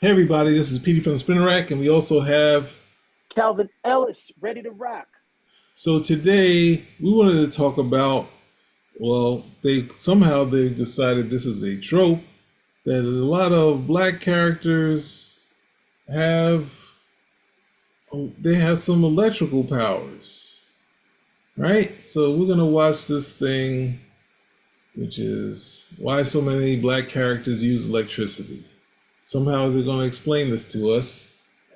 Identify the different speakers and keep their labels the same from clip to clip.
Speaker 1: Hey everybody, this is Petey from the Spinner Rack, and we also have.
Speaker 2: Calvin Ellis, ready to rock.
Speaker 1: So today we wanted to talk about. Well, they've decided this is a trope that a lot of black characters have. They have some electrical powers, right? So we're gonna watch this thing, which is why so many black characters use electricity. Somehow they're going to explain this to us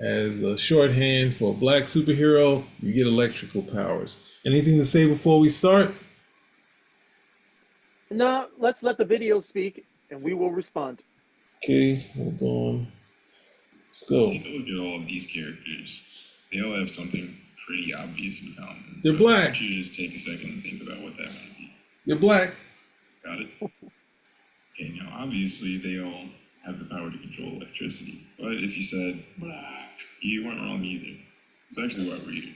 Speaker 1: as a shorthand for a black superhero. You get electrical powers. Anything to say before we start?
Speaker 2: No, let's let the video speak and we will respond.
Speaker 1: Okay, hold on. Let's go.
Speaker 3: Take a look at all of these characters. They all have something pretty obvious in common.
Speaker 1: They're black.
Speaker 3: Why don't you just take a second and think about what that might be?
Speaker 1: You're black.
Speaker 3: Got it? Okay, now obviously they all have the power to control electricity. But if you said black, you weren't wrong either. It's actually why we're here.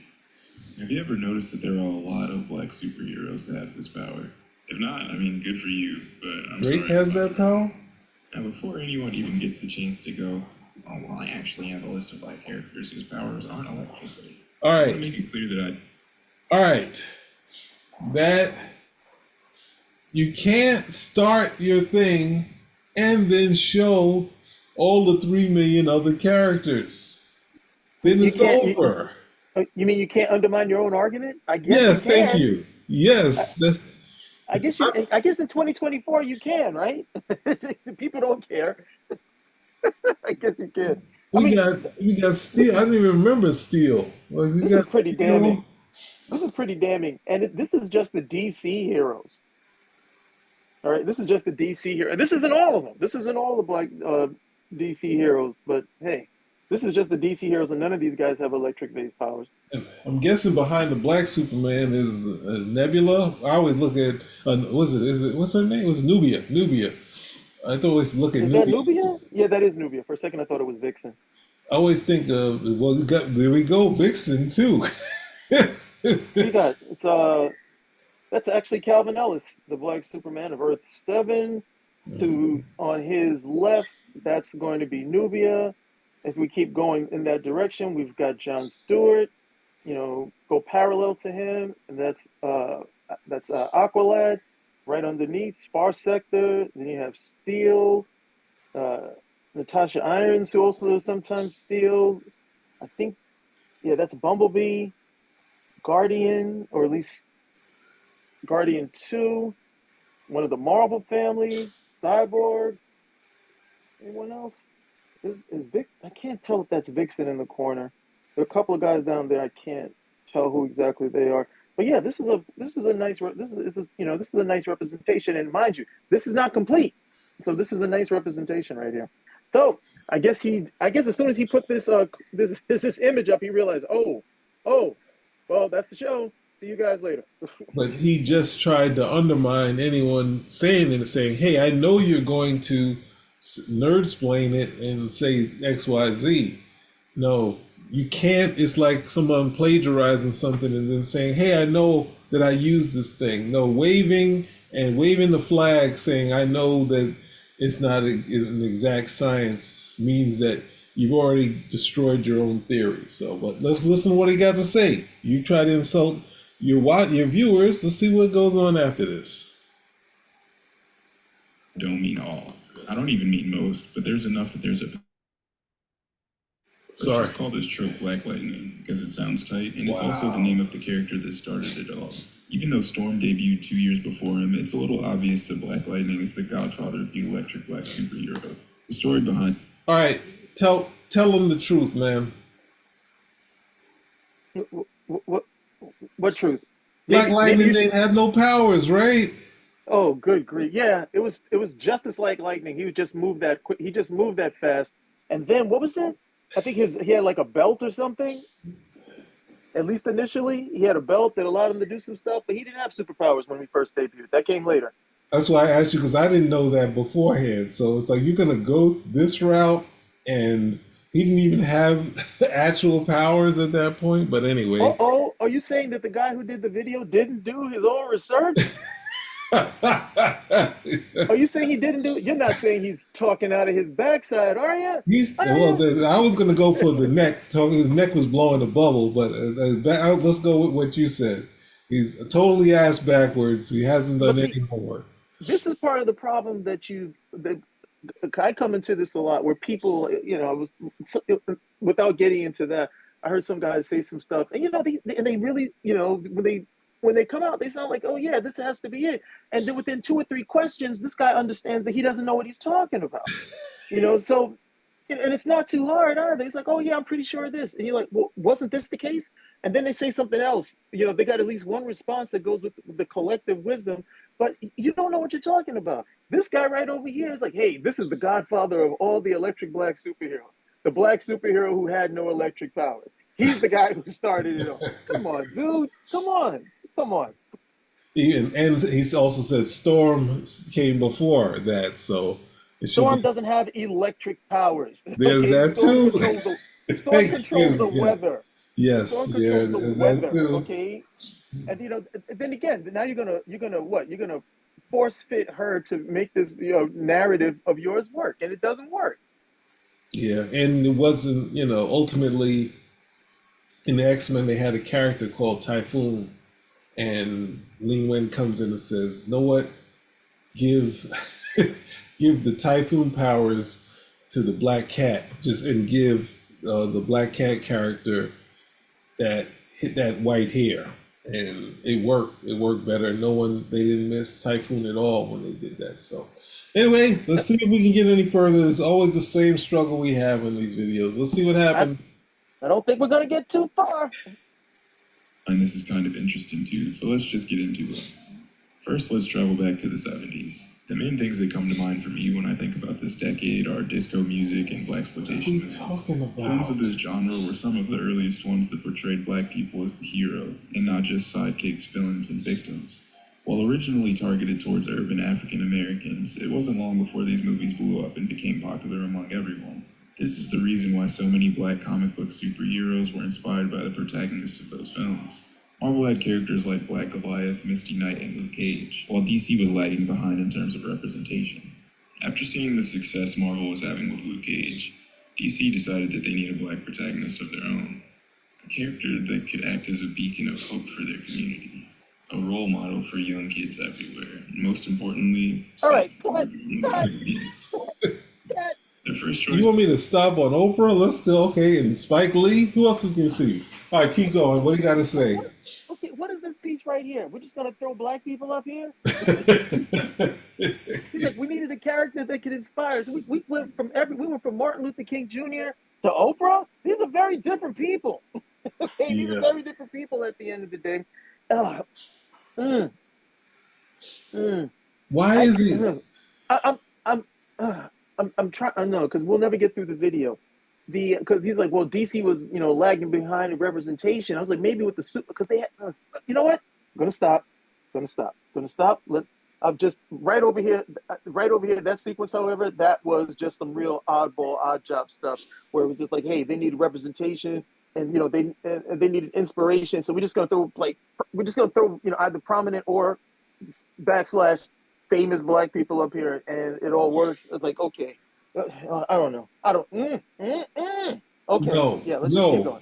Speaker 3: Have you ever noticed that there are a lot of black superheroes that have this power? If not, I mean, good for you, but I'm
Speaker 1: Drake
Speaker 3: sorry.
Speaker 1: has that power?
Speaker 3: Now, before anyone even gets the chance to go, oh, well, I actually have a list of black characters whose powers aren't electricity.
Speaker 1: All
Speaker 3: I want to
Speaker 1: right.
Speaker 3: make it clear that
Speaker 1: All right. That you can't start your thing and then show all the 3 million other characters. Then
Speaker 2: You
Speaker 1: it's
Speaker 2: can't.
Speaker 1: over.
Speaker 2: You mean you can't undermine your own argument? I guess you
Speaker 1: Yes, thank
Speaker 2: can.
Speaker 1: you.
Speaker 2: I,
Speaker 1: Yes.
Speaker 2: I guess you. I guess in 2024 you can, right? People don't care. I guess you can. I
Speaker 1: We
Speaker 2: mean,
Speaker 1: got we got Steel. I didn't even remember Steel. Well, we
Speaker 2: this is
Speaker 1: got
Speaker 2: pretty
Speaker 1: Steel.
Speaker 2: damning. This is pretty damning, and this is just the DC heroes. All right, this is just the DC hero. And this isn't all of them. This isn't all the black DC heroes. But hey, this is just the DC heroes, and none of these guys have electric-based powers.
Speaker 1: I'm guessing behind the Black Superman is Nebula. I always look at what's it? Is it what's her name? It was Nubia. Nubia. I always look at
Speaker 2: Is that
Speaker 1: Nubia.
Speaker 2: Nubia? Yeah, that is Nubia. For a second, I thought it was Vixen.
Speaker 1: I always think of well, there we go, Vixen too.
Speaker 2: What you got? It's that's actually Calvin Ellis, the Black Superman of Earth 7. To on his left, that's going to be Nubia. If we keep going in that direction, we've got John Stewart. Go parallel to him, and that's Aqualad. Right underneath, Far Sector. Then you have Steel, uh, Natasha Irons, who also sometimes Steel. I think, yeah, that's Bumblebee, Guardian, or at least Guardian 2, one of the Marvel family, Cyborg. Anyone else? Is Vic? I can't tell if that's Vixen in the corner. There are a couple of guys down there. I can't tell who exactly they are. But yeah, this is a nice this is a nice representation. And mind you, this is not complete. So this is a nice representation right here. So I guess as soon as he put this image up, he realized, oh, well, that's the show. See you guys later.
Speaker 1: But he just tried to undermine anyone saying it, saying, "Hey, I know you're going to nerd explain it and say X, Y, Z." No, you can't. It's like someone plagiarizing something and then saying, "Hey, I know that I use this thing." No, waving the flag, saying, "I know that it's not an exact science," means that you've already destroyed your own theory. So, but let's listen to what he got to say. You try to insult your viewers. Let's see what goes on after this.
Speaker 3: don't mean all. I don't even mean most, but there's enough that there's a. Let's
Speaker 1: Sorry.
Speaker 3: just call this trope Black Lightning because it sounds tight, and it's also the name of the character that started it all. Even though Storm debuted 2 years before him, it's a little obvious that Black Lightning is the godfather of the electric black superhero. The story behind.
Speaker 1: All right, tell them the truth, man.
Speaker 2: What truth?
Speaker 1: Black
Speaker 2: Maybe
Speaker 1: Lightning
Speaker 2: you should.
Speaker 1: didn't have no powers, right?
Speaker 2: Oh, good grief! Yeah, it was just as like lightning. He would just move that quick. He just moved that fast. And then what was it? I think he had like a belt or something. At least initially, he had a belt that allowed him to do some stuff. But he didn't have superpowers when we first debuted. That came later.
Speaker 1: That's why I asked you because I didn't know that beforehand. So it's like you're gonna go this route, and he didn't even have actual powers at that point. But anyway,
Speaker 2: Oh, are you saying that the guy who did the video didn't do his own research? Are you saying he didn't do it? You're not saying he's talking out of his backside, are you?
Speaker 1: Well, I was going to go for the neck. His neck was blowing a bubble, but let's go with what you said. He's totally ass backwards. He hasn't done any homework.
Speaker 2: This is part of the problem that I come into this a lot where people, without getting into that, I heard some guys say some stuff, and they really, when they come out, they sound like, oh yeah, this has to be it. And then within 2 or 3 questions, this guy understands that he doesn't know what he's talking about. So, and it's not too hard either. He's like, oh yeah, I'm pretty sure of this. And you're like, well, wasn't this the case? And then they say something else. They got at least one response that goes with the collective wisdom, but you don't know what you're talking about. This guy right over here is like, hey, this is the godfather of all the electric black superheroes. The black superhero who had no electric powers. He's the guy who started it all. Come on, dude. Come on.
Speaker 1: And he also said Storm came before that, so
Speaker 2: Storm doesn't have electric powers.
Speaker 1: There's that too.
Speaker 2: Storm controls the weather.
Speaker 1: Yes,
Speaker 2: Storm controls the weather. Okay, and then again, now you're gonna what? You're gonna force fit her to make this narrative of yours work, and it doesn't work.
Speaker 1: Yeah, and it wasn't ultimately in the X-Men they had a character called Typhoon. And Lin Wen comes in and says, "Know what? Give the Typhoon powers to the Black Cat. And give the Black Cat character that white hair." And it worked. It worked better. They didn't miss Typhoon at all when they did that. So anyway, let's see if we can get any further. It's always the same struggle we have in these videos. Let's see what happens.
Speaker 2: I don't think we're gonna get too far.
Speaker 3: And this is kind of interesting too, so let's just get into it. First, let's travel back to the 70s. The main things that come to mind for me when I think about this decade are disco music and blaxploitation movies. Films of this genre were some of the earliest ones that portrayed black people as the hero, and not just sidekicks, villains, and victims. While originally targeted towards urban African Americans, it wasn't long before these movies blew up and became popular among everyone. This is the reason why so many black comic book superheroes were inspired by the protagonists of those films. Marvel had characters like Black Goliath, Misty Knight, and Luke Cage, while DC was lagging behind in terms of representation. After seeing the success Marvel was having with Luke Cage, DC decided that they needed a black protagonist of their own. A character that could act as a beacon of hope for their community. A role model for young kids everywhere. And most importantly,
Speaker 2: all right,
Speaker 3: their first choice.
Speaker 1: You want me to stop on Oprah? Let's go. Okay, and Spike Lee. Who else we can see? All right, keep going. What do you got to say?
Speaker 2: Okay, what is this piece right here? We're just gonna throw black people up here? He's like, we needed a character that could inspire us. We went from Martin Luther King Jr. to Oprah. These are very different people. Okay, these are very different people at the end of the day.
Speaker 1: Why is he?
Speaker 2: I'm trying. I know because we'll never get through the video. Because he's like, well, DC was lagging behind in representation. I was like, maybe with the super because they had. You know what? I'm gonna stop. I'm just right over here. That sequence, however, that was just some real oddball, odd job stuff where it was just like, hey, they need representation. And they needed inspiration, so we're just gonna throw either prominent or / famous black people up here, and it all works. It's like, okay, I don't know. Okay, let's just keep going.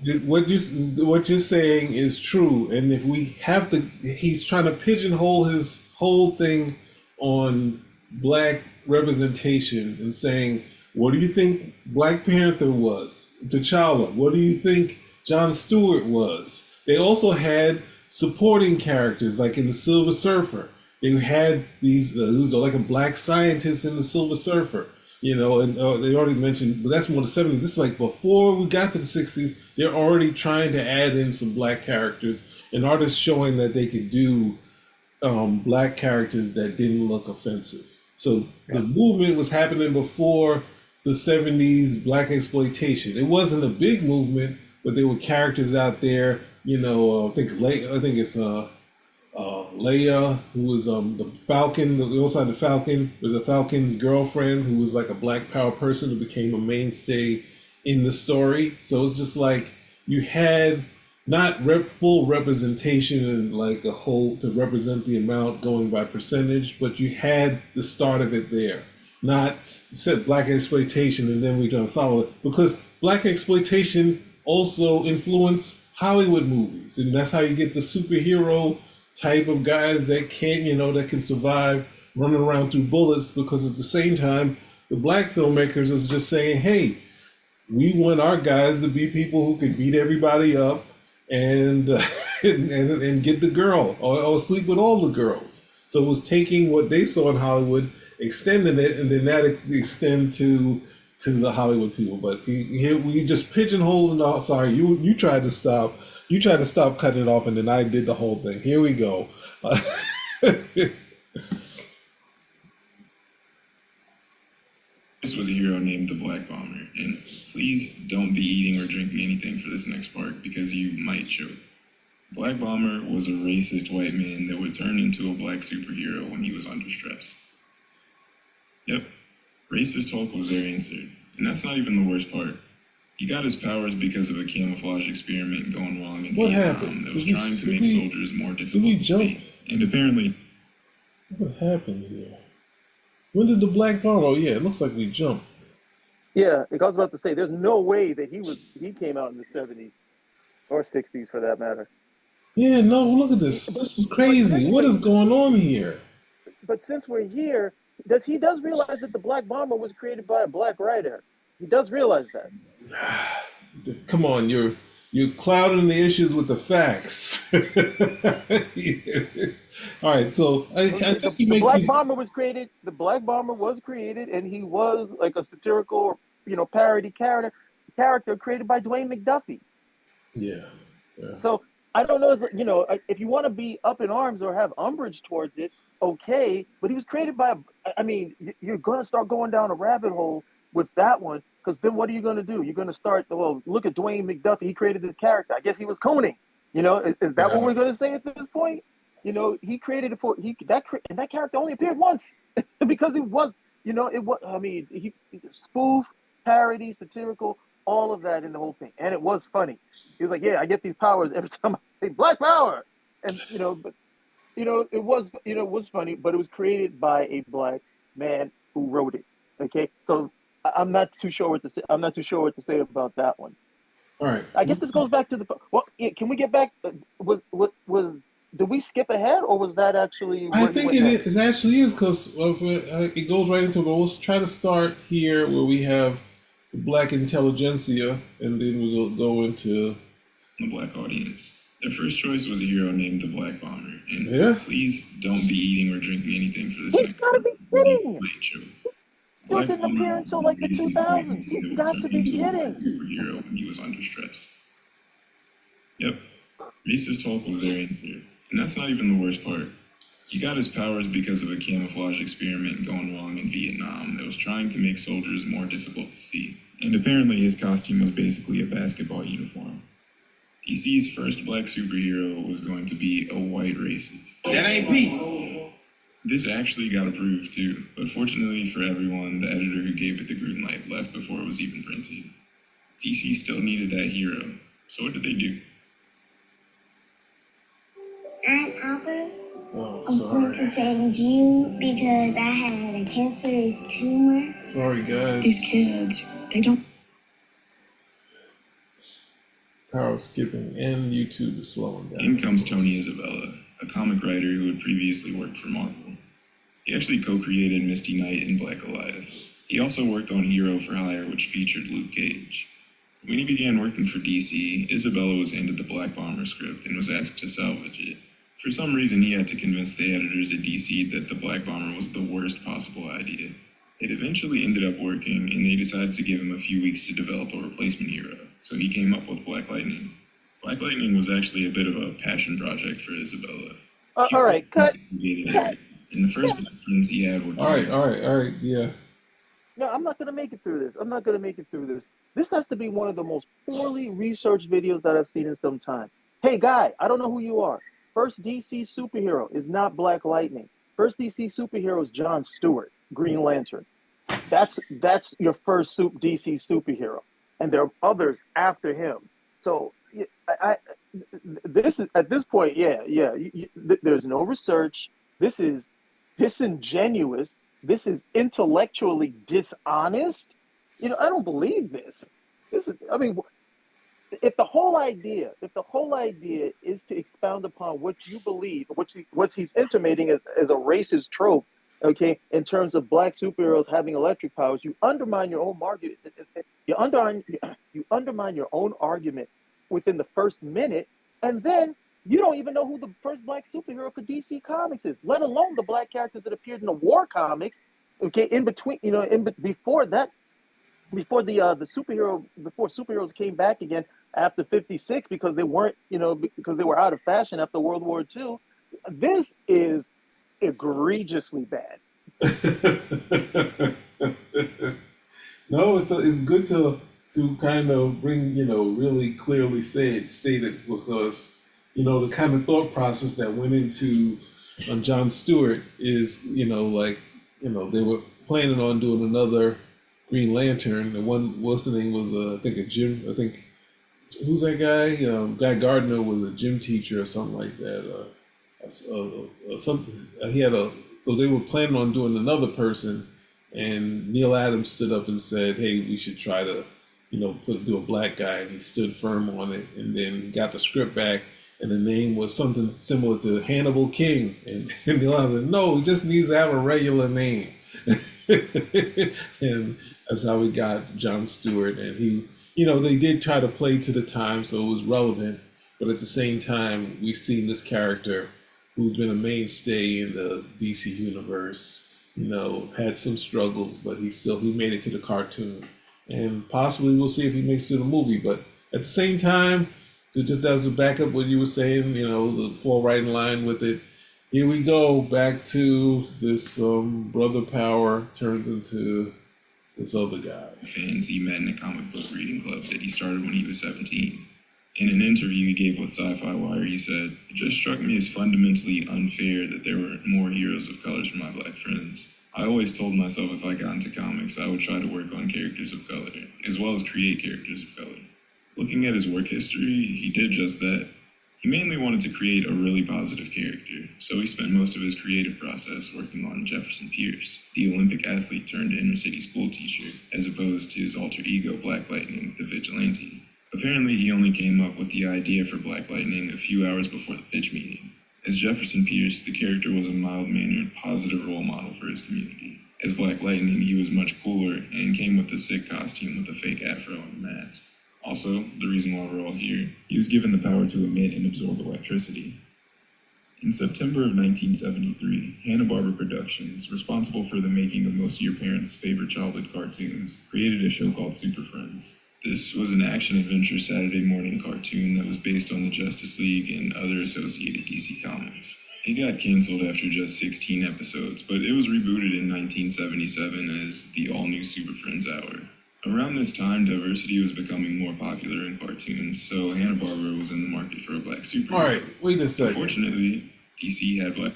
Speaker 1: What you're saying is true, and if we have to, he's trying to pigeonhole his whole thing on black representation and saying, what do you think Black Panther was? T'Challa. What do you think Jon Stewart was? They also had supporting characters, like in the Silver Surfer. They had these, who's like a black scientist in the Silver Surfer, and they already mentioned, but that's more the 70s. This is like before we got to the 60s, they're already trying to add in some black characters and artists showing that they could do black characters that didn't look offensive. So the movement was happening before the 70s black exploitation. It wasn't a big movement, but there were characters out there. I think it's Leia, who was the Falcon. They also had the Falcon. There's the Falcon's girlfriend, who was like a black power person who became a mainstay in the story. So it's just like you had not full representation and like a whole to represent the amount going by percentage, but you had the start of it there. Not said black exploitation and then we don't follow it because black exploitation also influenced Hollywood movies, and that's how you get the superhero type of guys that can, that can survive running around through bullets. Because at the same time, the black filmmakers was just saying, "Hey, we want our guys to be people who can beat everybody up and and get the girl or sleep with all the girls." So it was taking what they saw in Hollywood, extending it, and then that extend to the Hollywood people. But we just pigeonholed. No, sorry, you tried to stop. You tried to stop cutting it off, and then I did the whole thing. Here we go.
Speaker 3: This was a hero named the Black Bomber, and please don't be eating or drinking anything for this next part because you might choke. Black Bomber was a racist white man that would turn into a black superhero when he was under stress. Yep, racist Hulk was their answer, and that's not even the worst part. He got his powers because of a camouflage experiment going wrong in Vietnam that was trying to make soldiers more difficult to see. And apparently...
Speaker 1: What happened here? When did the Black Bomber? Oh yeah, it looks like we jumped.
Speaker 2: Yeah, I was about to say, there's no way that he came out in the 70s or 60s for that matter.
Speaker 1: Yeah, no, look at this. This is crazy. What is going on here?
Speaker 2: But since we're here, he does realize that the Black Bomber was created by a black writer. He does realize that.
Speaker 1: Come on, you're clouding the issues with the facts. All right, so I think he makes
Speaker 2: the Black Bomber was created. The Black Bomber was created, and he was like a satirical, parody character created by Dwayne McDuffie.
Speaker 1: Yeah.
Speaker 2: So I don't know if you want to be up in arms or have umbrage towards it, okay. But he was created by. You're gonna start going down a rabbit hole with that one. Because then what are you going to do? You're going to start, look at Dwayne McDuffie. He created this character. I guess he was cooning. Is that what we're going to say at this point? He created it and that character only appeared once because it was, he spoof, parody, satirical, all of that in the whole thing. And it was funny. He was like, yeah, I get these powers every time I say Black Power. And, it was funny, but it was created by a black man who wrote it. Okay. So, I'm not too sure what to say. I'm not too sure what to say about that one.
Speaker 1: All right.
Speaker 2: I guess this goes back to can we get back? Did we skip ahead, or was that actually?
Speaker 1: I think it actually is because it goes right into it. But we'll try to start here where we have the black intelligentsia, and then we'll go into
Speaker 3: the black audience. Their first choice was a hero named the Black Bomber, and please don't be eating or drinking anything for this.
Speaker 2: He's gotta be kidding. Still didn't appear until like the 2000s. He's got to be kidding.
Speaker 3: Superhero when he was under stress. Yep, racist Hulk was their answer, and that's not even the worst part. He got his powers because of a camouflage experiment going wrong in Vietnam that was trying to make soldiers more difficult to see. And apparently his costume was basically a basketball uniform. DC's first black superhero was going to be a white racist.
Speaker 4: That ain't Pete.
Speaker 3: This actually got approved too, but fortunately for everyone, the editor who gave it the green light left before it was even printed. DC still needed that hero, so what did they do?
Speaker 5: I'm Albert.
Speaker 1: Oh,
Speaker 5: I'm going to send you because I had a cancerous tumor.
Speaker 1: Sorry, guys.
Speaker 6: These kids, they don't.
Speaker 1: Power skipping, and YouTube is slowing down.
Speaker 3: In comes Tony Isabella, a comic writer who had previously worked for Marvel. He actually co-created Misty Knight and Black Goliath. He also worked on Hero for Hire, which featured Luke Cage. When he began working for DC, Isabella was handed the Black Bomber script and was asked to salvage it. For some reason, he had to convince the editors at DC that the Black Bomber was the worst possible idea. It eventually ended up working, and they decided to give him a few weeks to develop a replacement hero, so he came up with Black Lightning. Black Lightning was actually a bit of a passion project for Isabella.
Speaker 2: All right, cut.
Speaker 3: And the first black friends he had were...
Speaker 1: All right, yeah.
Speaker 2: No, I'm not going to make it through this. This has to be one of the most poorly researched videos that I've seen in some time. Hey, guy, I don't know who you are. First DC superhero is not Black Lightning. First DC superhero is John Stewart, Green Lantern. That's your first DC superhero. And there are others after him. So this is at this point, there's no research. This is disingenuous. This is intellectually dishonest. I don't believe this. I mean, if the whole idea is to expound upon what you believe, what he's intimating as a racist trope, okay, in terms of black superheroes having electric powers, you undermine your own argument. You undermine your own argument within the first minute, and then you don't even know who the first black superhero for DC Comics is, let alone the black characters that appeared in the War comics. Okay, in between, before that, before superheroes came back again after 56 because they weren't, because they were out of fashion after World War II. This is egregiously bad.
Speaker 1: No, it's good to kind of bring, really clearly say it because, the kind of thought process that went into John Stewart is, they were planning on doing another Green Lantern. The one, what's the name, was who's that guy? Guy Gardner was a gym teacher or something like that. Something so they were planning on doing another person, and Neil Adams stood up and said, "Hey, we should try to, do a black guy," and he stood firm on it, and then got the script back, and the name was something similar to Hannibal King, and Neil Adams said, "No, he just needs to have a regular name." And that's how we got John Stewart, and he, they did try to play to the time, so it was relevant, but at the same time, we've seen this character who's been a mainstay in the DC universe, had some struggles, but he made it to the cartoon, and possibly we'll see if he makes it to the movie. But at the same time, just as a backup, what you were saying, the fall right in line with it. Here we go back to this brother power turns into this other guy.
Speaker 3: Fans he met in a comic book reading club that he started when he was 17. In an interview he gave with Sci-Fi Wire, he said, "It just struck me as fundamentally unfair that there weren't more heroes of color for my black friends. I always told myself if I got into comics, I would try to work on characters of color, as well as create characters of color." Looking at his work history, he did just that. He mainly wanted to create a really positive character, so he spent most of his creative process working on Jefferson Pierce, the Olympic athlete turned inner city school teacher, as opposed to his alter ego Black Lightning, the vigilante. Apparently, he only came up with the idea for Black Lightning a few hours before the pitch meeting. As Jefferson Pierce, the character was a mild-mannered, positive role model for his community. As Black Lightning, he was much cooler and came with a sick costume with a fake afro and a mask. Also, the reason why we're all here, he was given the power to emit and absorb electricity. In September of 1973, Hanna-Barbera Productions, responsible for the making of most of your parents' favorite childhood cartoons, created a show called Super Friends. This was an action-adventure Saturday morning cartoon that was based on the Justice League and other associated DC comics. It got canceled after just 16 episodes, but it was rebooted in 1977 as the all-new Super Friends Hour. Around this time, diversity was becoming more popular in cartoons, so Hanna-Barbera was in the market for a black superhero.
Speaker 1: All right, wait a second.
Speaker 3: Unfortunately, DC had black...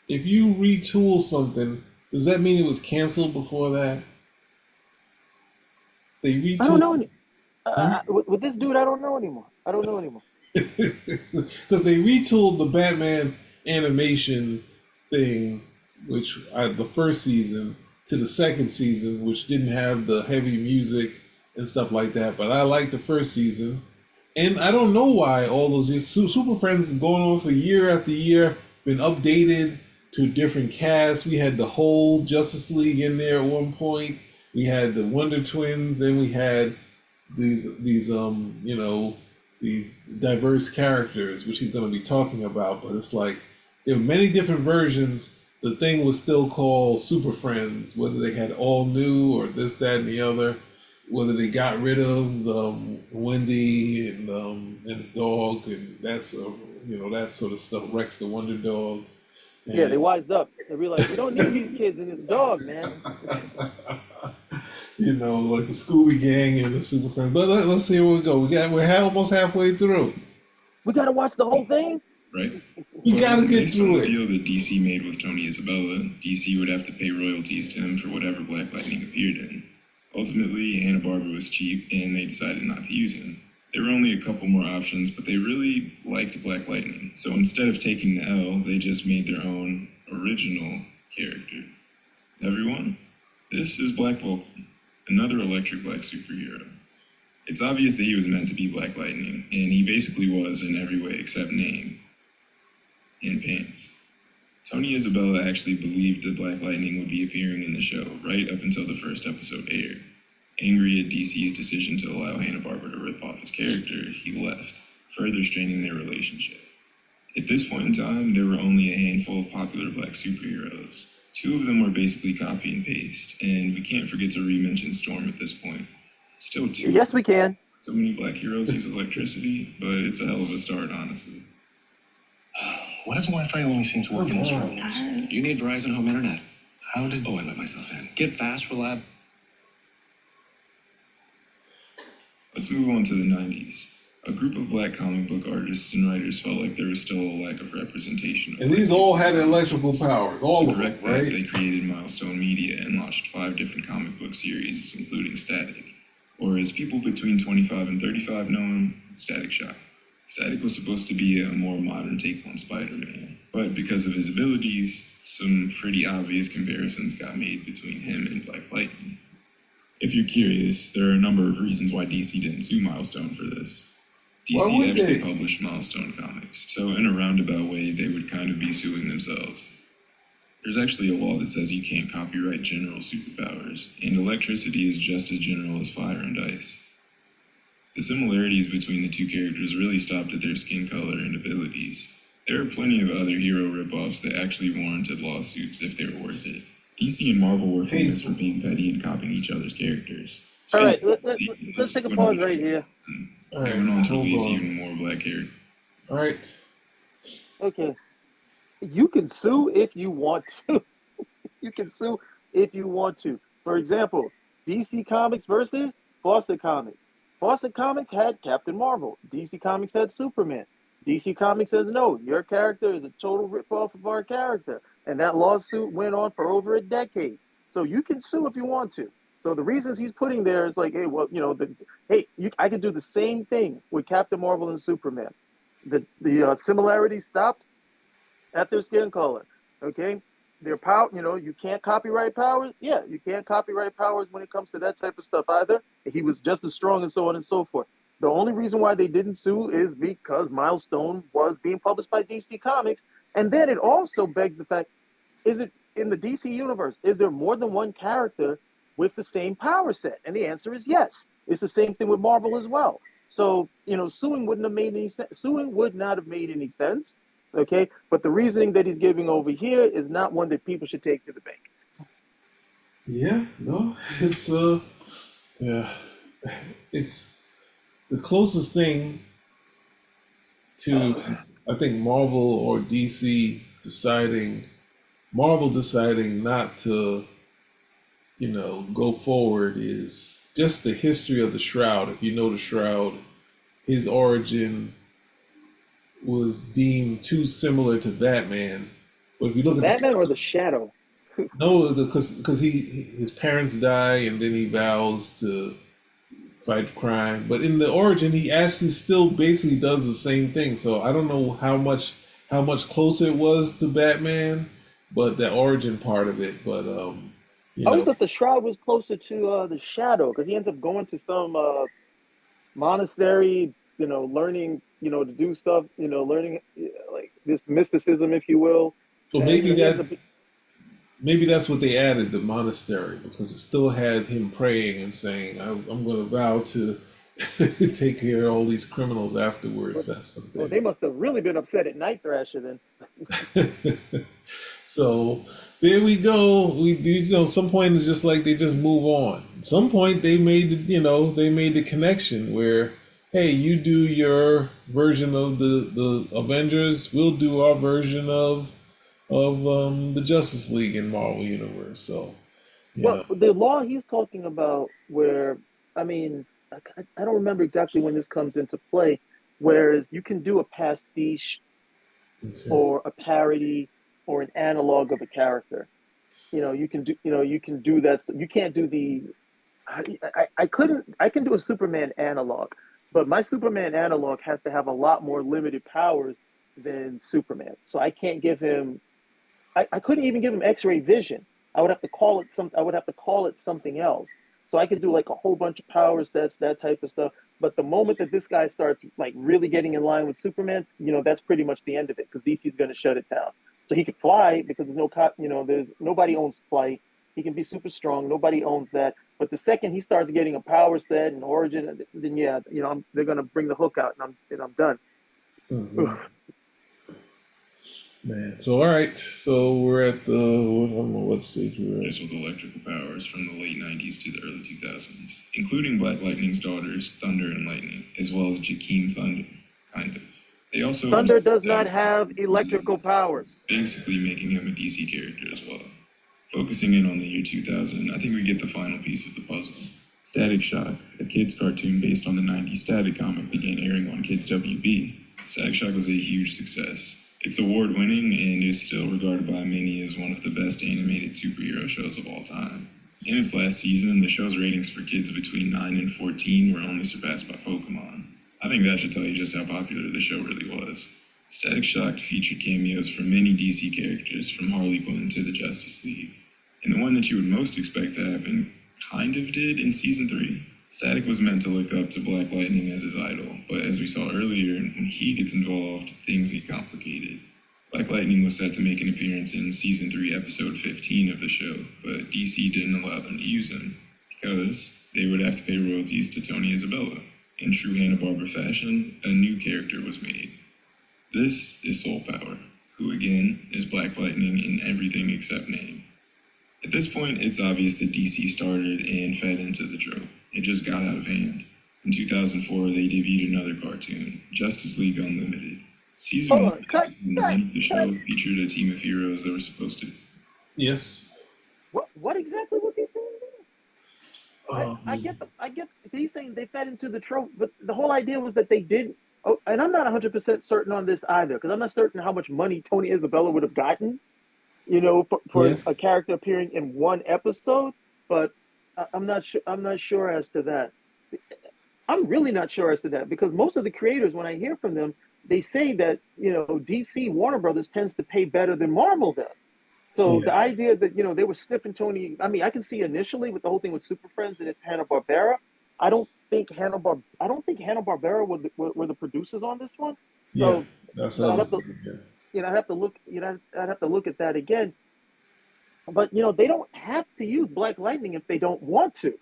Speaker 1: If you retool something, does that mean it was canceled before that? They retooled...
Speaker 2: I don't know. With this dude, I don't know anymore.
Speaker 1: Because they retooled the Batman animation thing, which the first season, to the second season, which didn't have the heavy music and stuff like that. But I liked the first season. And I don't know why all those years, Super Friends is going on for year after year, been updated to a different cast. We had the whole Justice League in there at one point. We had the Wonder Twins, and we had these diverse characters, which he's going to be talking about. But it's like there were many different versions. The thing was still called Super Friends, whether they had all new or this, that, and the other, whether they got rid of Wendy and the dog and that sort of stuff, Rex the Wonder Dog. And
Speaker 2: Yeah, they wised up. They realized we don't need these kids and this dog, man.
Speaker 1: Like the Scooby Gang and the Super Friends. But let's see where we go. We're almost halfway through.
Speaker 2: We gotta watch the whole thing.
Speaker 3: Right?
Speaker 1: You gotta get
Speaker 3: Based on
Speaker 1: through
Speaker 3: the
Speaker 1: it.
Speaker 3: deal that DC made with Tony Isabella, DC would have to pay royalties to him for whatever Black Lightning appeared in. Ultimately, Hanna-Barbera was cheap, and they decided not to use him. There were only a couple more options, but they really liked Black Lightning. So instead of taking the L, they just made their own original character. Everyone, this is Black Vulcan, another electric black superhero. It's obvious that he was meant to be Black Lightning, and he basically was in every way except name and pants. Tony Isabella actually believed that Black Lightning would be appearing in the show right up until the first episode aired. Angry at DC's decision to allow Hanna-Barbera to rip off his character, he left, further straining their relationship. At this point in time, there were only a handful of popular black superheroes. Two of them were basically copy and paste, and we can't forget to re-mention Storm at this point. Still two.
Speaker 2: Yes, we can.
Speaker 3: So many black heroes use electricity, but it's a hell of a start, honestly.
Speaker 4: Why does Wi-Fi only seem to work in this room?
Speaker 6: You need Verizon Home Internet.
Speaker 4: How did...
Speaker 6: Oh, I let myself in. Get fast, reliable.
Speaker 3: Let's move on to the 90s. A group of black comic book artists and writers felt like there was still a lack of representation.
Speaker 1: And these all had electrical powers, all
Speaker 3: To
Speaker 1: of them,
Speaker 3: correct that,
Speaker 1: right?
Speaker 3: they created Milestone Media and launched 5 different comic book series, including Static. Or as people between 25 and 35 know him, Static Shock. Static was supposed to be a more modern take on Spider-Man, but because of his abilities, some pretty obvious comparisons got made between him and Black Lightning. If you're curious, there are a number of reasons why DC didn't sue Milestone for this.
Speaker 1: Why
Speaker 3: DC
Speaker 1: would
Speaker 3: actually
Speaker 1: they?
Speaker 3: published Milestone comics, so in a roundabout way, they would kind of be suing themselves. There's actually a law that says you can't copyright general superpowers, and electricity is just as general as fire and ice. The similarities between the two characters really stopped at their skin color and abilities. There are plenty of other hero ripoffs that actually warranted lawsuits if they were worth it. DC and Marvel were famous for being petty and copying each other's characters.
Speaker 2: All right, let's take a pause right here.
Speaker 1: All right,
Speaker 3: Going on to
Speaker 1: hold
Speaker 3: release
Speaker 1: on.
Speaker 3: even more black hair.
Speaker 1: All right.
Speaker 2: Okay. You can sue if you want to. You can sue if you want to. For example, DC Comics versus Fawcett Comics. Fawcett Comics had Captain Marvel. DC Comics had Superman. DC Comics says, no, your character is a total ripoff of our character. And that lawsuit went on for over a decade. So you can sue if you want to. So the reasons he's putting there is like, hey, well, you know, I could do the same thing with Captain Marvel and Superman. The similarities stopped at their skin color. Okay, their power. You know, you can't copyright powers. Yeah, you can't copyright powers when it comes to that type of stuff either. He was just as strong and so on and so forth. The only reason why they didn't sue is because Milestone was being published by DC Comics, and then it also begs the fact: is it in the DC universe? Is there more than one character with the same power set? And the answer is yes. It's the same thing with Marvel as well. So, you know, suing wouldn't have made any sense. Suing would not have made any sense. Okay, but the reasoning that he's giving over here is not one that people should take to the bank.
Speaker 1: Yeah, no, it's yeah, it's the closest thing to, I think, Marvel or DC Marvel deciding not to, you know, go forward is just the history of the Shroud. If you know the Shroud, his origin was deemed too similar to Batman. But if you look at
Speaker 2: Batman or the Shadow?
Speaker 1: no, because his parents die and then he vows to fight crime. But in the origin, he actually still basically does the same thing. So I don't know how much closer it was to Batman, but the origin part of it. But you
Speaker 2: I always
Speaker 1: know,
Speaker 2: thought the Shroud was closer to the Shadow because he ends up going to some monastery, you know, learning, you know, to do stuff, you know, learning like this mysticism, if you will.
Speaker 1: so
Speaker 2: And,
Speaker 1: maybe
Speaker 2: you know, he ends
Speaker 1: that
Speaker 2: up-
Speaker 1: maybe that's what they added, the monastery, because it still had him praying and saying, "I'm going to vow to take care of all these criminals afterwards." That's
Speaker 2: well,
Speaker 1: something.
Speaker 2: they must have really been upset at Night Thrasher then.
Speaker 1: So there we go. We do, you know, some point it's just like they just move on. Some point they made they made the connection where, hey, you do your version of the Avengers, we'll do our version of the Justice League in Marvel Universe. So
Speaker 2: Well, the law he's talking about, where, I mean, I don't remember exactly when this comes into play, whereas you can do a pastiche
Speaker 1: okay.
Speaker 2: or a parody or an analog of a character. You know, you can do that. So you can't do the. I can do a Superman analog, but my Superman analog has to have a lot more limited powers than Superman. So I can't give him. I couldn't even give him X-ray vision. I would have to call it some. I would have to call it something else. So I could do like a whole bunch of power sets, that type of stuff. But the moment that this guy starts like really getting in line with Superman, that's pretty much the end of it because DC's going to shut it down. So he could fly because there's no cop. There's nobody owns flight. He can be super strong. Nobody owns that. But the second he starts getting a power set and origin, then yeah, they're going to bring the hook out, and I'm done.
Speaker 1: Mhm. Man, so all right, so we're at the I don't know what stage we're at.
Speaker 3: Just with electrical powers from the late 90s to the early 2000s, including Black Lightning's daughters, Thunder and Lightning, as well as Jakeem Thunder, kind of. They also
Speaker 2: Thunder does not have electrical powers.
Speaker 3: basically making him a DC character as well. Focusing in on the year 2000, I think we get the final piece of the puzzle. Static Shock, a kids cartoon based on the 90s Static comic, began airing on Kids WB. Static Shock was a huge success. It's award-winning and is still regarded by many as one of the best animated superhero shows of all time. In its last season, the show's ratings for kids between 9 and 14 were only surpassed by Pokemon. I think that should tell you just how popular the show really was. Static Shock featured cameos from many DC characters, from Harley Quinn to the Justice League. And the one that you would most expect to happen kind of did in Season 3. Static was meant to look up to Black Lightning as his idol, but as we saw earlier, when he gets involved, things get complicated. Black Lightning was set to make an appearance in Season 3, Episode 15 of the show, but DC didn't allow them to use him, because they would have to pay royalties to Tony Isabella. In true Hanna-Barbera fashion, a new character was made. This is Soul Power, who again is Black Lightning in everything except name. At this point, it's obvious that DC started and fed into the trope. It just got out of hand. In 2004, they debuted another cartoon, Justice League Unlimited. Season 1 of the show featured a team of heroes that were supposed to...
Speaker 1: Yes.
Speaker 2: What exactly was he saying there? I get he's saying they fed into the trope, but the whole idea was that they didn't. Oh, and I'm not 100% certain on this either, because I'm not certain how much money Tony Isabella would have gotten, for a character appearing in one episode. But I'm not sure. I'm not sure as to that. I'm really not sure as to that, because most of the creators, when I hear from them, they say that DC Warner Brothers tends to pay better than Marvel does. So the idea that they were snipping Tony, I mean, I can see initially with the whole thing with Super Friends and it's Hanna-Barbera. I don't think Hanna-Barbera were the producers on this one. So I'd have to look. I'd have to look at that again. But they don't have to use Black Lightning if they don't want to.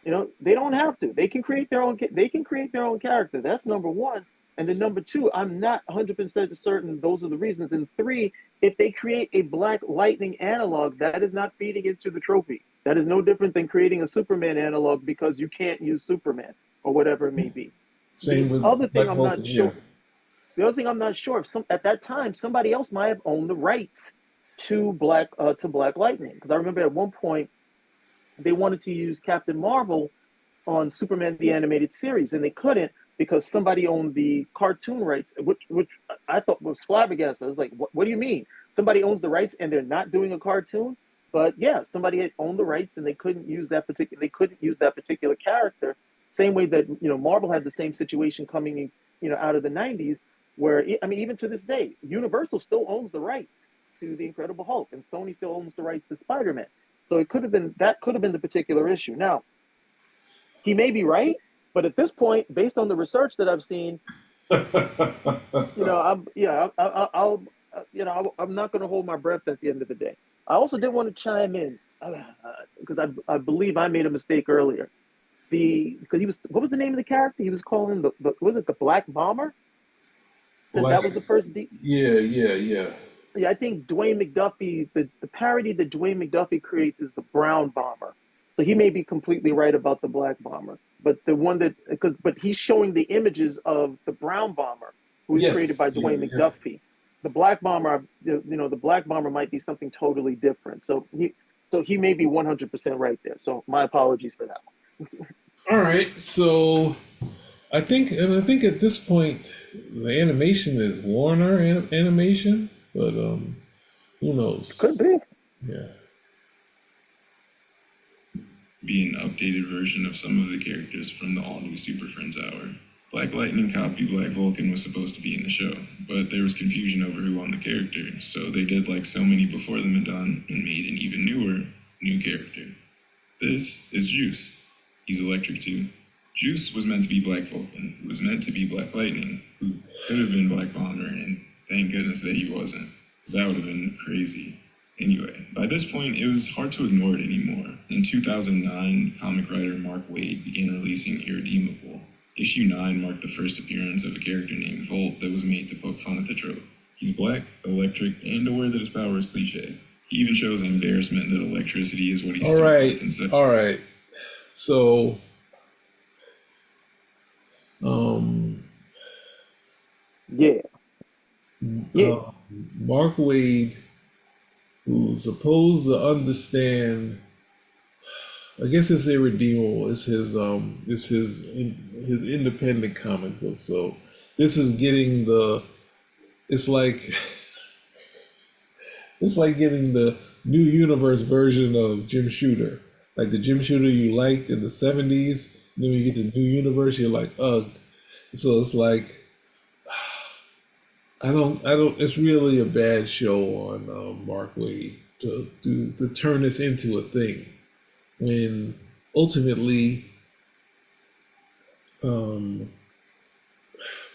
Speaker 2: They don't have to. They can create their own. They can create their own character. That's number one. And then number two, I'm not 100% certain those are the reasons. And three, if they create a Black Lightning analog, that is not feeding into the trophy. That is no different than creating a Superman analog because you can't use Superman or whatever it may be.
Speaker 1: Same with
Speaker 2: the other thing I'm
Speaker 1: Vulcan,
Speaker 2: not sure. The other thing I'm not sure if at that time somebody else might have owned the rights to Black Lightning, because I remember at one point they wanted to use Captain Marvel on Superman the Animated Series and they couldn't because somebody owned the cartoon rights, which I thought was flabbergasted. I was like, what do you mean? Somebody owns the rights and they're not doing a cartoon? But yeah, somebody had owned the rights and they couldn't use that particular character. Same way that Marvel had the same situation coming out of the 90s, where even to this day, Universal still owns the rights to the Incredible Hulk, and Sony still owns the rights to Spider-Man. So it could have been the particular issue. Now, he may be right, but at this point, based on the research that I've seen, I'm not going to hold my breath at the end of the day. I also did want to chime in because I believe I made a mistake earlier. Because what was the name of the character? He was calling was it the Black Bomber? So that was the first. Yeah, I think Dwayne McDuffie, the parody that Dwayne McDuffie creates is the Brown Bomber. So he may be completely right about the Black Bomber, but the one but he's showing the images of the Brown Bomber, who was created by Dwayne McDuffie. The Black Bomber, the Black Bomber might be something totally different. So he may be 100% right there. So my apologies for that one.
Speaker 1: All right, so I think at this point the animation is Warner Animation, but who knows?
Speaker 2: Could be.
Speaker 1: Yeah.
Speaker 3: Be an updated version of some of the characters from the all-new Super Friends Hour. Black Lightning copy Black Vulcan was supposed to be in the show, but there was confusion over who owned the character, so they did like so many before them had done and made an even new character. This is Juice. He's electric too. Juice was meant to be Black Vulcan, who was meant to be Black Lightning, who could have been Black Bomber, and thank goodness that he wasn't, because that would have been crazy. Anyway, by this point, it was hard to ignore it anymore. In 2009, comic writer Mark Waid began releasing Irredeemable. Issue 9 marked the first appearance of a character named Volt that was made to poke fun at the trope. He's black, electric, and aware that his power is cliche. He even shows embarrassment that electricity is what he's
Speaker 1: All right, all right. So,
Speaker 2: Yeah.
Speaker 1: Mark Waid, who's supposed to understand, I guess it's irredeemable. It's his independent comic book. So this is getting it's like getting the new universe version of Jim Shooter, like the Jim Shooter you liked in the 70s. Then when you get the new universe, you're like, ugh. So it's like, I don't. It's really a bad show on Mark Waid to turn this into a thing, when ultimately,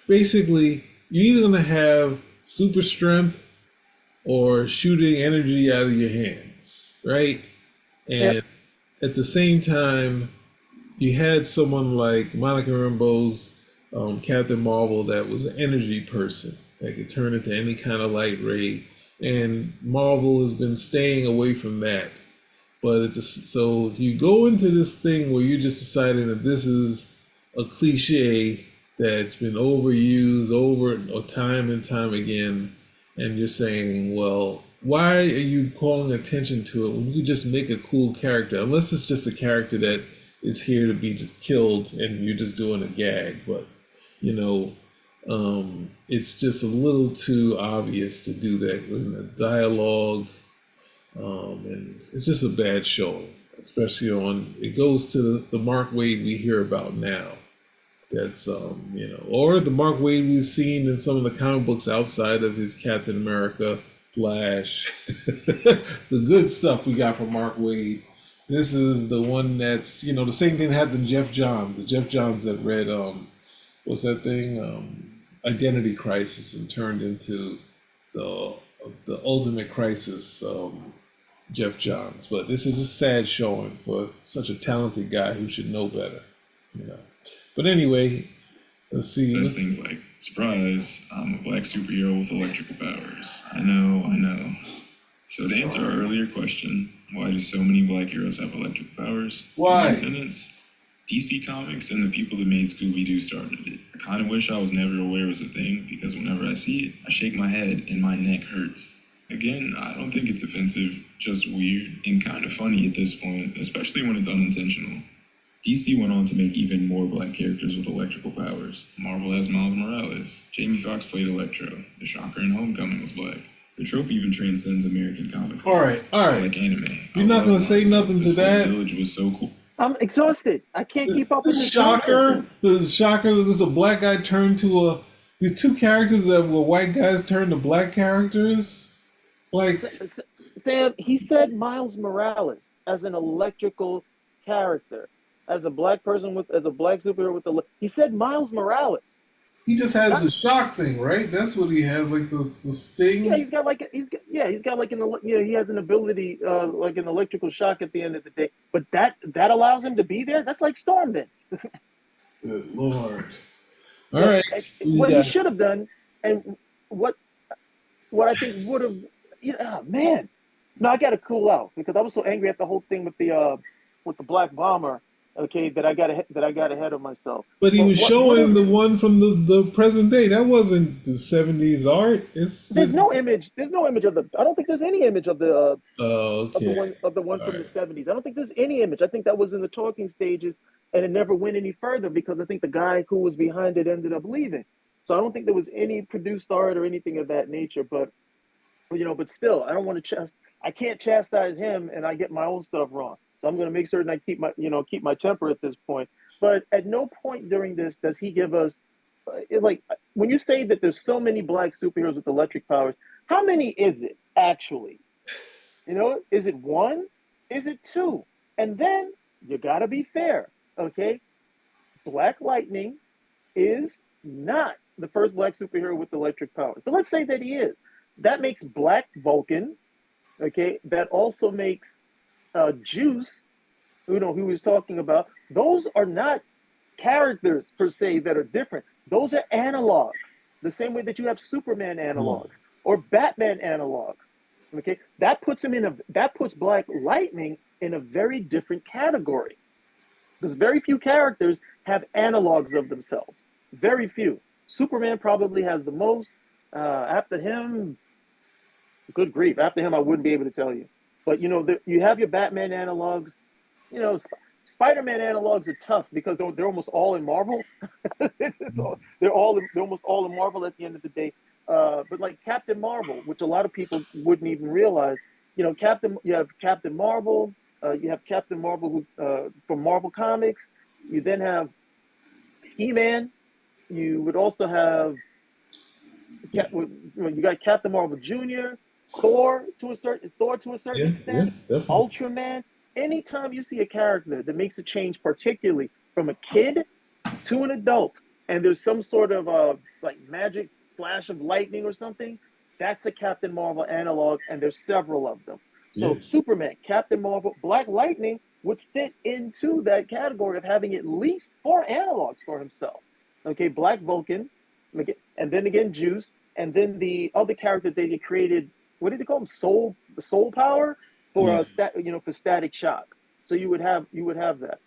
Speaker 1: basically, you're either gonna have super strength or shooting energy out of your hands, right? And
Speaker 2: Yep.
Speaker 1: at the same time, you had someone like Monica Rambeau's Captain Marvel that was an energy person that could turn into any kind of light ray, and Marvel has been staying away from that. But so if you go into this thing where you're just deciding that this is a cliche that's been overused or time and time again, and you're saying, well, why are you calling attention to it when you just make a cool character? Unless it's just a character that is here to be killed and you're just doing a gag. But, it's just a little too obvious to do that in the dialogue. And it's just a bad show, especially it goes to the Mark Waid we hear about now. That's, or the Mark Waid we've seen in some of the comic books outside of his Captain America, Flash, the good stuff we got from Mark Waid. This is the one that's, the same thing happened to Jeff Johns. The Jeff Johns that read, what's that thing? Identity Crisis, and turned into the Ultimate Crisis, Jeff Johns. But this is a sad showing for such a talented guy who should know better, But anyway, let's see.
Speaker 3: There's things like, surprise, I'm a black superhero with electrical powers. I know. So to answer our earlier question, why do so many black heroes have electrical powers?
Speaker 1: Why?
Speaker 3: In one sentence, DC Comics and the people that made Scooby-Doo started it. I kind of wish I was never aware it was a thing, because whenever I see it, I shake my head and my neck hurts. Again, I don't think it's offensive, just weird and kind of funny at this point, especially when it's unintentional. DC went on to make even more black characters with electrical powers. Marvel has Miles Morales. Jamie Foxx played Electro. The Shocker in Homecoming was black. The trope even transcends American comic books.
Speaker 1: All right.
Speaker 3: Like anime.
Speaker 1: You're not going to say nothing to that?
Speaker 3: The Village was so cool.
Speaker 2: I'm exhausted. I can't keep up with this
Speaker 1: Shocker.
Speaker 2: nonsense.
Speaker 1: The Shocker. There's a black guy turned to the two characters that were white guys turned to black characters. Like,
Speaker 2: Sam, he said Miles Morales as an electrical character, as a black person as a black superhero with he said Miles Morales.
Speaker 1: he just has the shock thing, right? That's what he has, like the sting.
Speaker 2: Yeah, he has an ability like an electrical shock at the end of the day. But that allows him to be there. That's like Storm then.
Speaker 1: Good Lord. All right.
Speaker 2: What he should have done, and what I think would have, man. No, I got to cool out because I was so angry at the whole thing with the Black Bomber. Okay, that I got ahead of myself.
Speaker 1: But he was showing the one from the present day. That wasn't the 70s art.
Speaker 2: There's no image. There's no image of the. I don't think there's any image of the.
Speaker 1: Okay.
Speaker 2: Of the one from the 70s. I don't think there's any image. I think that was in the talking stages, and it never went any further because I think the guy who was behind it ended up leaving. So I don't think there was any produced art or anything of that nature. But but still, I don't want to I can't chastise him, and I get my own stuff wrong. So I'm going to make certain I keep my temper at this point. But at no point during this does he give us like when you say that there's so many black superheroes with electric powers, how many is it actually? Is it one? Is it two? And then you got to be fair, okay? Black Lightning is not the first black superhero with electric powers. But let's say that he is. That makes Black Vulcan, okay? That also makes Juice, who he was talking about. Those are not characters per se that are different. Those are analogs, the same way that you have Superman analogs or Batman analogs. Okay, that puts Black Lightning in a very different category because very few characters have analogs of themselves. Very few. Superman probably has the most. After him, good grief. After him, I wouldn't be able to tell you. But you have your Batman analogs. Spider-Man analogs are tough because they're almost all in Marvel. they're almost all in Marvel at the end of the day. But like Captain Marvel, which a lot of people wouldn't even realize, you have Captain Marvel, you have Captain Marvel from Marvel Comics. You then have He-Man. You would also have you got Captain Marvel Jr., Thor to a certain extent, Ultraman. Anytime you see a character that makes a change, particularly from a kid to an adult, and there's some sort of like magic flash of lightning or something, that's a Captain Marvel analog, and there's several of them. So Superman, Captain Marvel, Black Lightning would fit into that category of having at least 4 analogs for himself. Okay, Black Vulcan, and then again Juice, and then the other character they created, what did they call him? Soul Power for for Static Shock. So you would have that.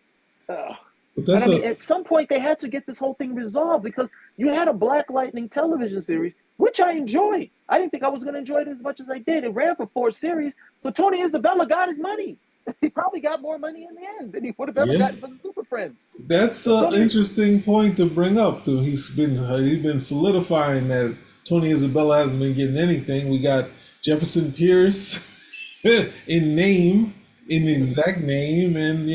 Speaker 2: At some point they had to get this whole thing resolved because you had a Black Lightning television series, which I enjoyed. I didn't think I was going to enjoy it as much as I did. It ran for 4 series, so Tony Isabella got his money. He probably got more money in the end than he would have ever gotten for the Super Friends.
Speaker 1: That's an interesting point to bring up. Though he's been solidifying that Tony Isabella hasn't been getting anything. We got Jefferson Pierce in exact name, and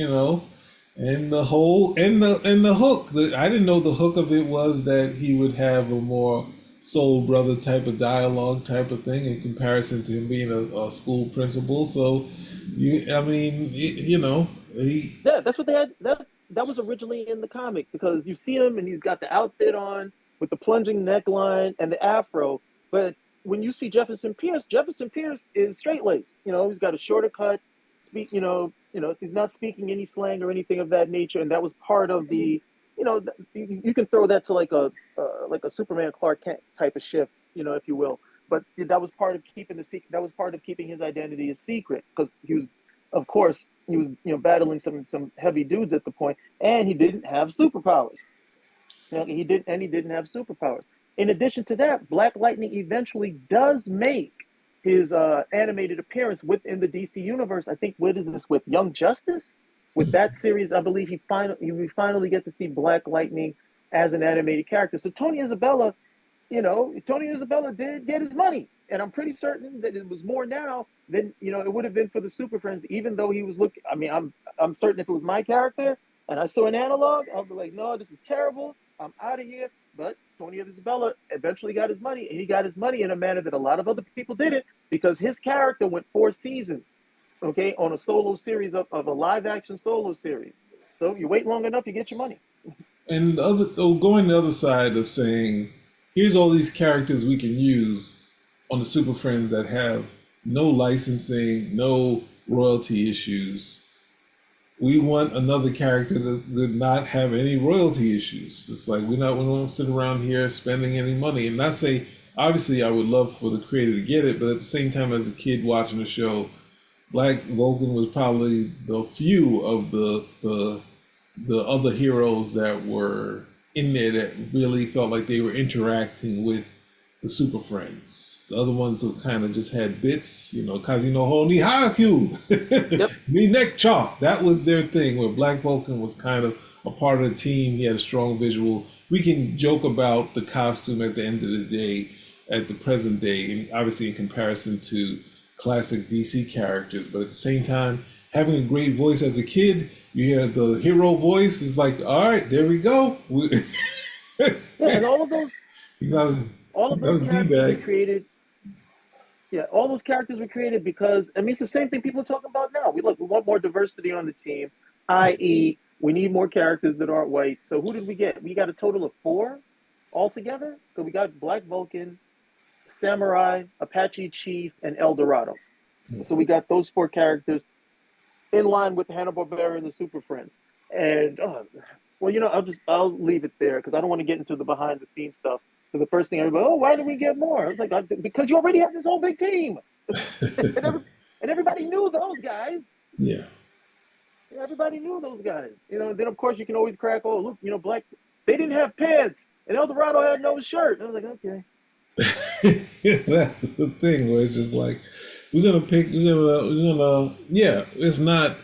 Speaker 1: and the whole and the hook. I didn't know the hook of it was that he would have a more soul brother type of dialogue type of thing in comparison to him being a school principal. So
Speaker 2: that's what they had. That was originally in the comic because you see him and he's got the outfit on with the plunging neckline and the afro. But when you see Jefferson Pierce is straight laced. He's got a shorter cut. He's not speaking any slang or anything of that nature, and that was part of the. You can throw that to like a Superman Clark Kent type of shift, if you will. But that was part of keeping that was part of keeping his identity a secret because he was battling some heavy dudes at the point, and he didn't have superpowers. He didn't have superpowers. In addition to that, Black Lightning eventually does make his animated appearance within the DC universe. I think what is this with Young Justice? With that series, I believe we finally get to see Black Lightning as an animated character. So Tony Isabella did get his money, and I'm pretty certain that it was more now than it would have been for the Super Friends. Even though he was looking, I'm certain if it was my character and I saw an analog, I'd be like, no, this is terrible. I'm out of here. But Tony Isabella eventually got his money, and he got his money in a manner that a lot of other people didn't because his character went 4 seasons. Okay, on a solo series of a live-action solo series. So you wait long enough, you get your money.
Speaker 1: And going the other side of saying, here's all these characters we can use on the Super Friends that have no licensing, no royalty issues. We want another character that did not have any royalty issues. It's like we don't sit around here spending any money. And not say, obviously, I would love for the creator to get it, but at the same time, as a kid watching the show, Black Vulcan was probably the few of the other heroes that were in there that really felt like they were interacting with the Super Friends. The other ones who kind of just had bits, Kazino Ho ni Hakyu, ni neck chop. That was their thing, where Black Vulcan was kind of a part of the team. He had a strong visual. We can joke about the costume at the end of the day, at the present day, and obviously in comparison to classic DC characters, but at the same time, having a great voice as a kid, you hear the hero voice. It's like, all right, there we go.
Speaker 2: Yeah, and all of those
Speaker 1: You gotta,
Speaker 2: all
Speaker 1: you
Speaker 2: of those
Speaker 1: gotta be
Speaker 2: characters we
Speaker 1: back.
Speaker 2: created. Yeah, all those characters were created because I mean it's the same thing people are talking about now. We want more diversity on the team, i.e., we need more characters that aren't white. So who did we get? We got a total of 4 altogether. So we got Black Vulcan, Samurai, Apache Chief, and El Dorado. So we got those 4 characters in line with Hanna-Barbera and the Super Friends. And well, I'll leave it there because I don't want to get into the behind the scenes stuff. So the first thing everybody, why did we get more? I was like, because you already have this whole big team, and everybody knew those guys.
Speaker 1: Yeah.
Speaker 2: Everybody knew those guys. Then of course you can always crack. Oh, look, Black. They didn't have pants, and El Dorado had no shirt. And I was like, okay.
Speaker 1: That's the thing where it's just like yeah, it's not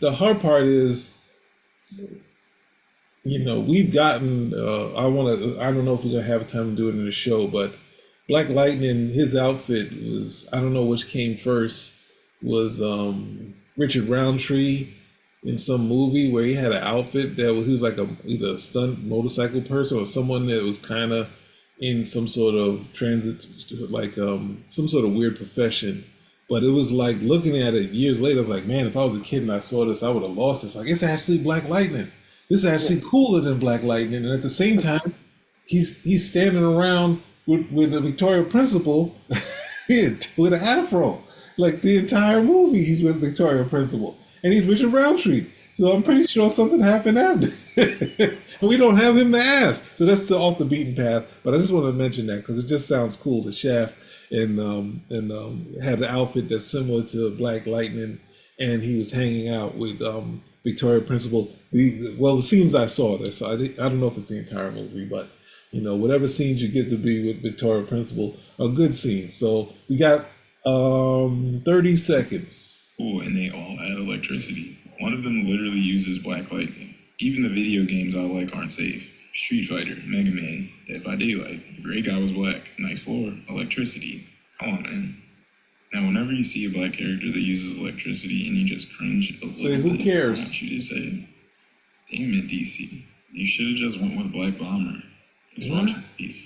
Speaker 1: the hard part is we've gotten I don't know if we're gonna have time to do it in the show, but Black Lightning, his outfit was, I don't know which came first, was Richard Roundtree in some movie where he had an outfit that he was like either a stunt motorcycle person or someone that was kind of in some sort of transit, like some sort of weird profession. But it was like looking at it years later, I was like, man, if I was a kid and I saw this, I would have lost it. It's like, it's actually Black Lightning. This is actually cooler than Black Lightning. And at the same time, he's standing around with the Victoria Principal with an afro. Like the entire movie, he's with Victoria Principal. And he's Richard Roundtree. So I'm pretty sure something happened after. And we don't have him to ask. So that's off the beaten path. But I just want to mention that because it just sounds cool. The Shaft and had the outfit that's similar to Black Lightning. And he was hanging out with Victoria Principal. The scenes I saw, I don't know if it's the entire movie, but whatever scenes you get to be with Victoria Principal are good scenes. So we got 30 seconds.
Speaker 3: Oh, and they all had electricity. One of them literally uses Black Lightning. Even the video games I like aren't safe. Street Fighter, Mega Man, Dead by Daylight. The gray guy was black. Nice lore. Electricity. Come on, man. Now, whenever you see a black character that uses electricity and you just cringe a little bit,
Speaker 1: who cares?
Speaker 3: I want you to say, damn it, DC. You should have just went with Black Bomber. Thanks for watching. Peace.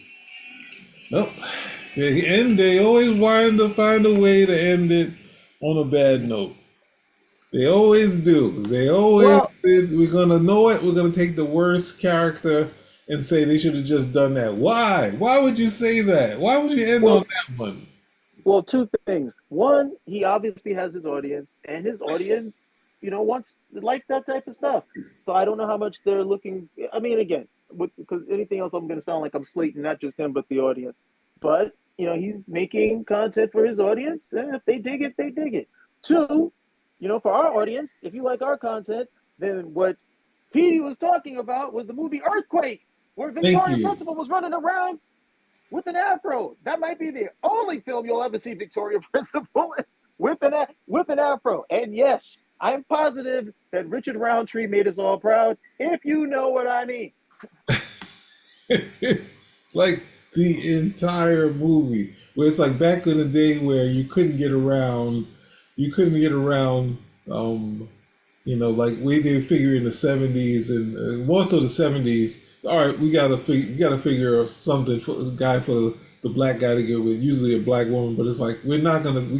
Speaker 1: Nope. They always wind to find a way to end it on a bad note. They always do. They always did. We're gonna know it. We're gonna take the worst character and say they should have just done that. Why? Why would you say that? Why would you end on that one?
Speaker 2: Well, 2 things. One, he obviously has his audience, and his audience, likes that type of stuff. So I don't know how much they're looking. I mean, again, because anything else, I'm going to sound like I'm slating not just him but the audience. But he's making content for his audience, and if they dig it, they dig it. 2, for our audience, if you like our content, then what Petey was talking about was the movie Earthquake, where Victoria Principal was running around with an afro. That might be the only film you'll ever see Victoria Principal with an afro. And yes, I'm positive that Richard Roundtree made us all proud, if you know what I mean.
Speaker 1: Like the entire movie, where it's like back in the day where you couldn't get around, like way they figure in the 70s and more so the 70s. All right, we gotta figure something for the black guy to get with, usually a black woman, but it's like we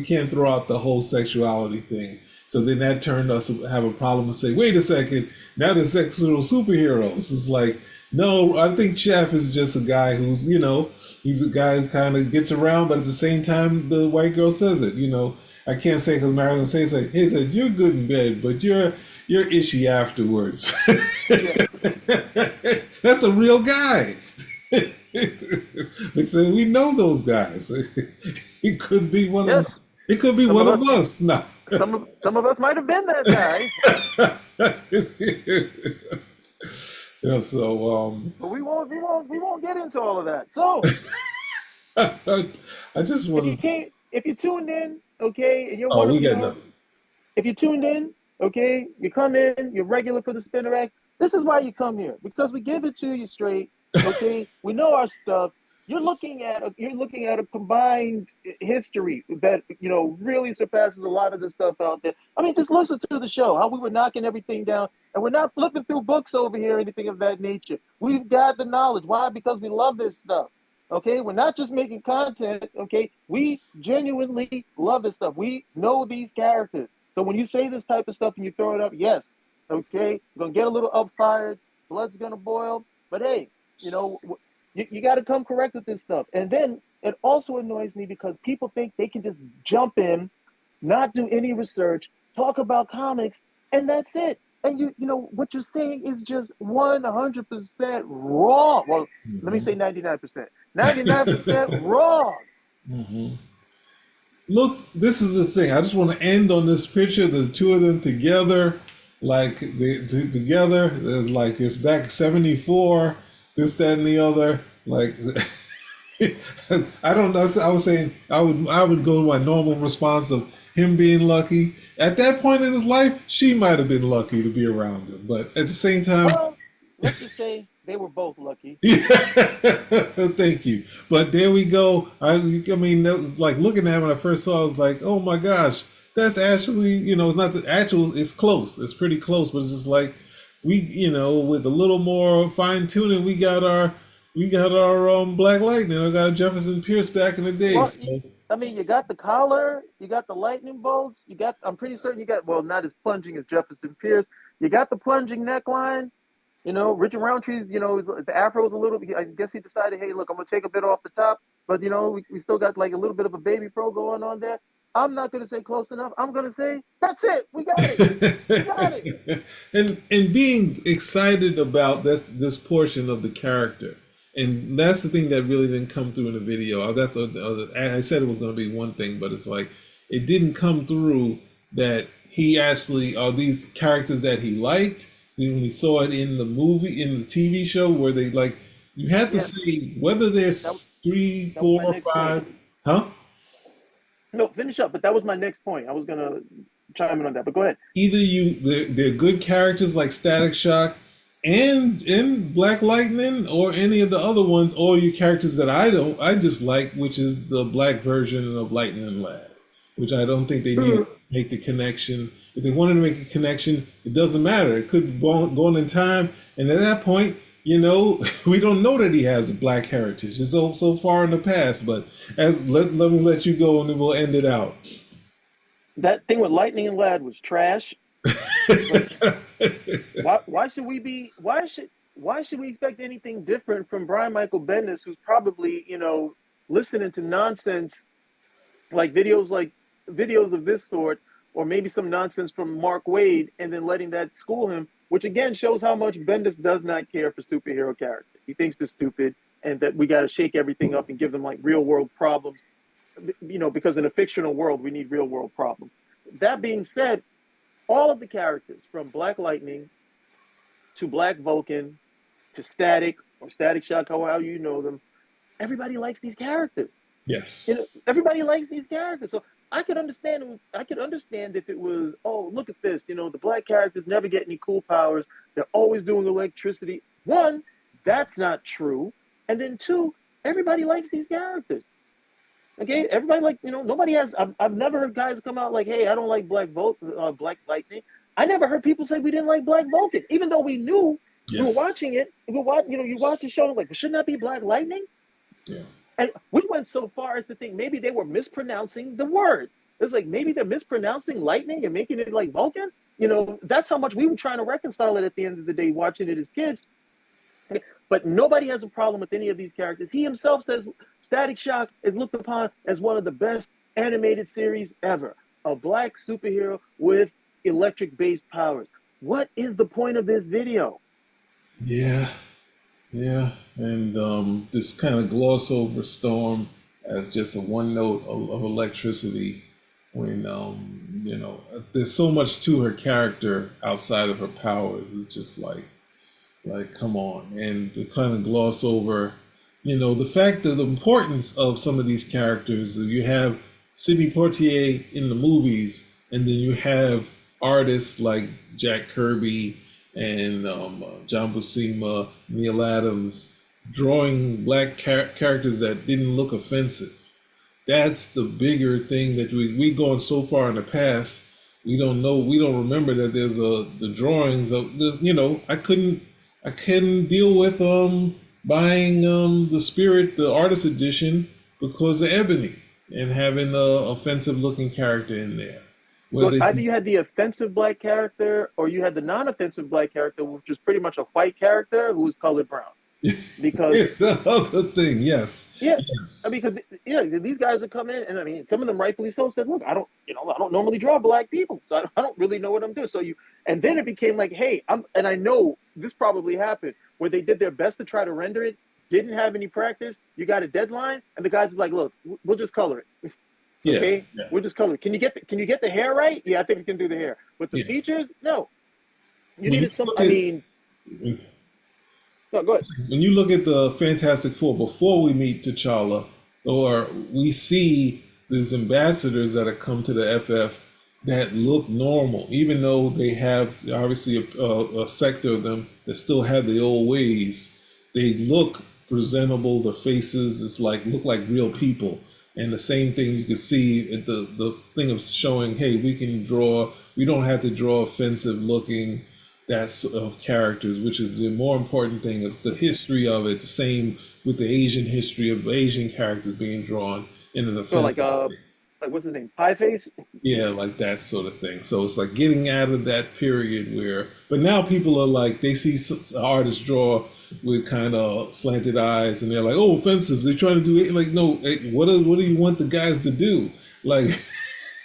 Speaker 1: can't throw out the whole sexuality thing. So then that turned us to have a problem and say, wait a second, now the sexual superheroes. It's like, no, I think Chef is just a guy who's, he's a guy who kind of gets around, but at the same time, the white girl says it, I can't say because Marilyn says like, hey, said you're good in bed, but you're ishy afterwards. That's a real guy. So we know those guys. It could be one of us. It could be one of us. No.
Speaker 2: Some of us might have been that guy.
Speaker 1: Yeah, so
Speaker 2: but we won't get into all of that. So
Speaker 1: I just want to.
Speaker 2: If you tuned in, okay, and you're if you tuned in, okay, you come in, you're regular for the Spinner Act. This is why you come here, because we give it to you straight, okay? We know our stuff, you're looking at a combined history that really surpasses a lot of the stuff out there. I mean, just listen to the show, how we were knocking everything down, and we're not flipping through books over here or anything of that nature. We've got the knowledge. Why? Because we love this stuff. Okay, we're not just making content. Okay, we genuinely love this stuff. We know these characters. So when you say this type of stuff and you throw it up, yes, okay, you're gonna get a little up fired, blood's gonna boil. But hey, you got to come correct with this stuff. And then it also annoys me because people think they can just jump in, not do any research, talk about comics, and that's it. And what you're saying is just 100% wrong. Well, let me say 99%. 99% wrong.
Speaker 1: Mm-hmm. Look, this is the thing. I just want to end on this picture, the two of them together, like together, like it's back 74, this, that, and the other. Like, I don't know. I was saying I would go to my normal response of him being lucky. At that point in his life, she might have been lucky to be around him. But at the same time,
Speaker 2: well, let's just say they were both lucky.
Speaker 1: Yeah, thank you. But there we go. I mean, like looking at it when I first saw, it, I was like, oh my gosh, that's actually, it's not the actual. It's close. It's pretty close. But it's just like we, with a little more fine tuning, we got our Black Lightning. I got a Jefferson Pierce back in the day.
Speaker 2: Well,
Speaker 1: So.
Speaker 2: I mean, you got the collar, you got the lightning bolts, I'm pretty certain you got, well, not as plunging as Jefferson Pierce. You got the plunging neckline. Richard Roundtree's, the afro was a little, I guess he decided, hey, look, I'm going to take a bit off the top, but, we still got like a little bit of a baby pro going on there. I'm not going to say close enough. I'm going to say, that's it. We got it. We got it.
Speaker 1: and being excited about this portion of the character. And that's the thing that really didn't come through in the video. I said it was going to be one thing, but it's like it didn't come through that he actually are these characters that he liked. When we saw it in the movie, in the TV show, where they like you had to say whether there's 3, 4, 5, huh?
Speaker 2: No, finish up. But that was my next point. I was gonna chime in on that, but go ahead.
Speaker 1: Either they're good characters like Static Shock and Black Lightning, or any of the other ones, or your characters that I dislike, which is the black version of Lightning Lad, which I don't think they need to make the connection. If they wanted to make a connection, it doesn't matter. It could go on in time, and at that point, we don't know that he has a black heritage. It's so far in the past. But let me let you go, and then we'll end it out.
Speaker 2: That thing with Lightning and Lad was trash. Why should we expect anything different from Brian Michael Bendis, who's probably listening to nonsense like videos of this sort, or maybe some nonsense from Mark Waid, and then letting that school him, which again shows how much Bendis does not care for superhero characters. He thinks they're stupid and that we got to shake everything up and give them like real world problems, because in a fictional world we need real world problems. That being said, all of the characters from Black Lightning to Black Vulcan to Static or Static Shock, however you know them, everybody likes these characters.
Speaker 1: Yes.
Speaker 2: Everybody likes these characters. So I could understand if it was, oh, look at this, the black characters never get any cool powers. They're always doing electricity. One, that's not true. And then two, everybody likes these characters. Okay, everybody nobody has. I've never heard guys come out like, "Hey, I don't like Black Lightning." I never heard people say we didn't like Black Vulcan, even though we knew we were watching it. You watch the show like, shouldn't that be Black Lightning?
Speaker 1: Yeah.
Speaker 2: And we went so far as to think maybe they were mispronouncing the word. It's like maybe they're mispronouncing lightning and making it like Vulcan. That's how much we were trying to reconcile it at the end of the day, watching it as kids. But nobody has a problem with any of these characters. He himself says Static Shock is looked upon as one of the best animated series ever. A black superhero with electric-based powers. What is the point of this video?
Speaker 1: Yeah. And this kind of gloss over Storm as just a one note of electricity when, there's so much to her character outside of her powers. It's just like, come on. And to kind of gloss over, the fact of the importance of some of these characters. You have Sidney Poitier in the movies, and then you have artists like Jack Kirby and John Buscema, Neil Adams, drawing black characters that didn't look offensive. That's the bigger thing that we gone so far in the past. We don't know. We don't remember that there's the drawings of the. I couldn't deal with buying the Spirit, the artist edition, because of Ebony and having a offensive looking character in there.
Speaker 2: Look, either you had the offensive black character or you had the non-offensive black character, which was pretty much a white character who was colored brown. Because
Speaker 1: it's the other thing, yes.
Speaker 2: yeah,
Speaker 1: Yes.
Speaker 2: I mean, because these guys would come in, and I mean, some of them rightfully so said, "Look, I don't normally draw black people, so I don't really know what I'm doing." And then it became like, "Hey, and I know this probably happened where they did their best to try to render it, didn't have any practice. You got a deadline, and the guys are like, "Look, we'll just color it."
Speaker 1: Yeah.
Speaker 2: Okay, we'll just color it. Can you get the hair right? Yeah, I think we can do the hair, but the features, no. You needed some. I mean, no, go ahead.
Speaker 1: When you look at the Fantastic Four, before we meet T'Challa, or we see these ambassadors that have come to the FF that look normal, even though they have obviously a sector of them that still have the old ways. They look presentable. The faces look like real people. And the same thing you could see at the thing of showing, hey, we can draw. We don't have to draw offensive looking of characters, which is the more important thing of the history of it. The same with the Asian history of Asian characters being drawn in an offensive.
Speaker 2: So like what's his name, Pie Face?
Speaker 1: Yeah, like that sort of thing. So it's like getting out of that period where, but now people are like, they see artists draw with kind of slanted eyes and they're like, oh, offensive. They're trying to do it. Like, no, what do you want the guys to do? Like,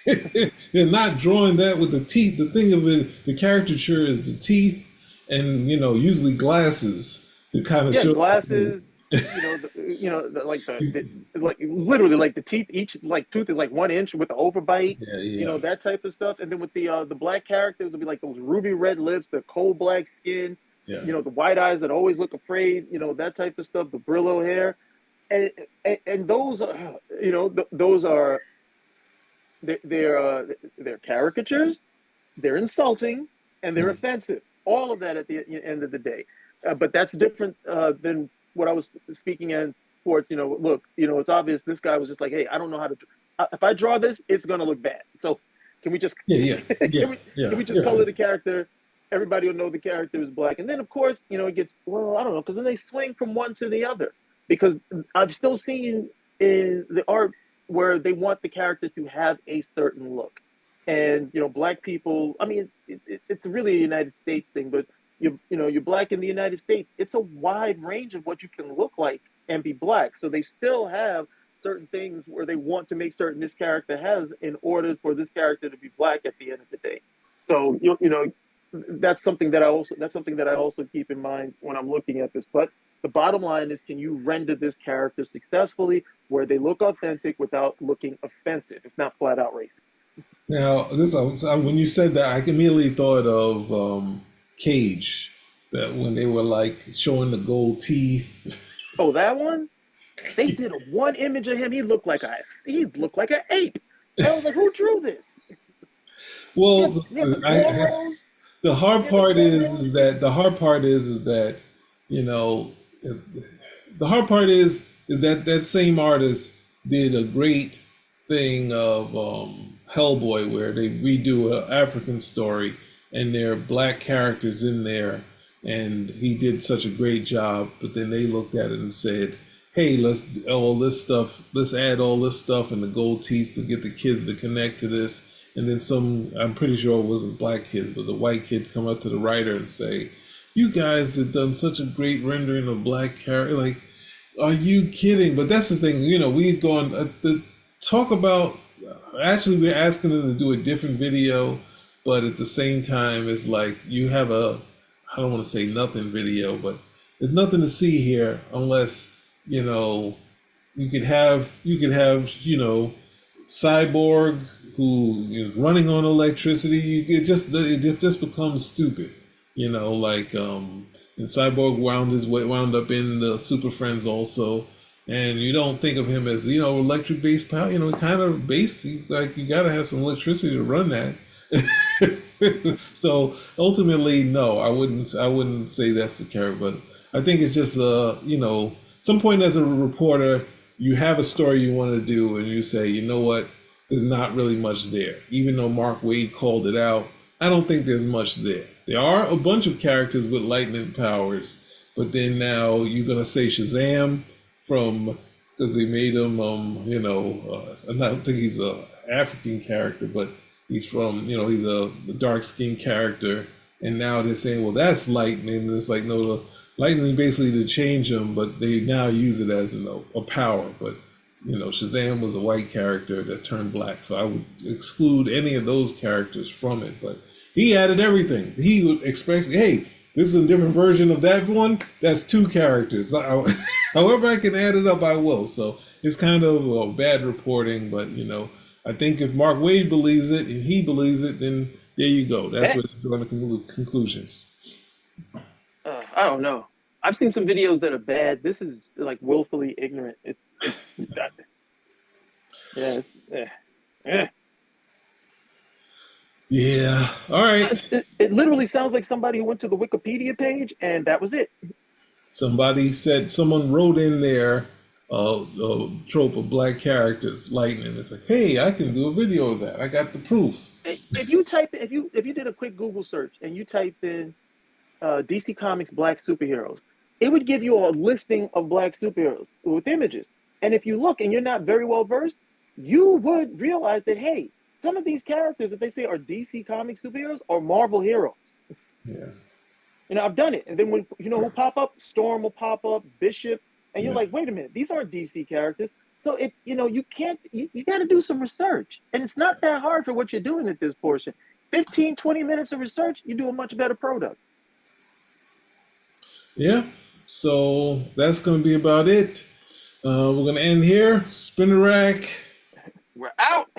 Speaker 1: they're not drawing that with the teeth. The thing of it, the caricature is the teeth and, usually glasses to kind of show.
Speaker 2: Glasses. Like literally like the teeth, each like tooth is like 1 inch with the overbite, that type of stuff. And then with the black characters, it'll be like those ruby red lips, the coal black skin, the white eyes that always look afraid, that type of stuff, the Brillo hair, and those are, those are they're caricatures, they're insulting, and they're offensive. All of that at the end of the day, but that's different than what I was speaking in sports. Look, it's obvious this guy was just like, hey, I don't know how to. If I draw this, it's gonna look bad. So can we just can we just color the character? Everybody will know the character is black, and then of course it gets I don't know, because then they swing from one to the other. Because I've still seen in the art where they want the character to have a certain look, and black people. I mean, it's really a United States thing, but. You're black in the United States. It's a wide range of what you can look like and be black. So they still have certain things where they want to make certain this character has in order for this character to be black at the end of the day. So that's something that I also keep in mind when I'm looking at this. But the bottom line is, can you render this character successfully where they look authentic without looking offensive, if not flat out racist?
Speaker 1: Now, when you said that, I immediately thought of Cage, that when they were like showing the gold teeth.
Speaker 2: Oh, that one? They did one image of him. He looked like an ape. I was like, who drew this?
Speaker 1: Well, the hard part is that the hard part is that same artist did a great thing of Hellboy, where they redo an African story and there are black characters in there, and he did such a great job. But then they looked at it and said, hey, let's add all this stuff and the gold teeth to get the kids to connect to this. And then I'm pretty sure it wasn't black kids, but the white kid come up to the writer and say, you guys have done such a great rendering of black character. Like, are you kidding? But that's the thing, we've gone to talk about, actually we're asking them to do a different video. But at the same time, it's like you have I don't want to say nothing video, but there's nothing to see here unless, you could have Cyborg who running on electricity. It just becomes stupid, and Cyborg wound up in the Super Friends also. And you don't think of him as, electric based power, kind of basic, like you got to have some electricity to run that. So ultimately, no, I wouldn't say that's the character, but I think it's just some point as a reporter, you have a story you want to do, and you say, you know what, there's not really much there. Even though Mark Waid called it out, I don't think there's much there. There are a bunch of characters with lightning powers, but then now you're gonna say Shazam from because they made him, I don't think he's a African character, but he's from, he's a dark skinned character, and now they're saying, well, that's lightning, and it's like, no, the lightning basically to change him, but they now use it as a power. But Shazam was a white character that turned black, so I would exclude any of those characters from it. But he added everything. He would expect, hey, this is a different version of that one. That's two characters. However I can add it up, I will. So it's kind of bad reporting, but I think if Mark Waid believes it and he believes it, then there you go. That's what they're going to conclusions.
Speaker 2: I don't know. I've seen some videos that are bad. This is like willfully ignorant.
Speaker 1: Yeah. All right.
Speaker 2: It literally sounds like somebody who went to the Wikipedia page and that was it.
Speaker 1: Someone wrote in there a trope of black characters, lightning. It's like, hey, I can do a video of that. I got the proof.
Speaker 2: If you did a quick Google search and you typed in DC Comics black superheroes, it would give you a listing of black superheroes with images. And if you look and you're not very well versed, you would realize that, hey, some of these characters that they say are DC Comics superheroes are Marvel heroes.
Speaker 1: Yeah.
Speaker 2: I've done it. And then when who pop up, Storm will pop up, Bishop, and you're like, wait a minute, these aren't DC characters. So you can't, you got to do some research. And it's not that hard for what you're doing at this portion. 15, 20 minutes of research, you do a much better product.
Speaker 1: Yeah. So that's going to be about it. We're going to end here. Spin the rack.
Speaker 2: We're out.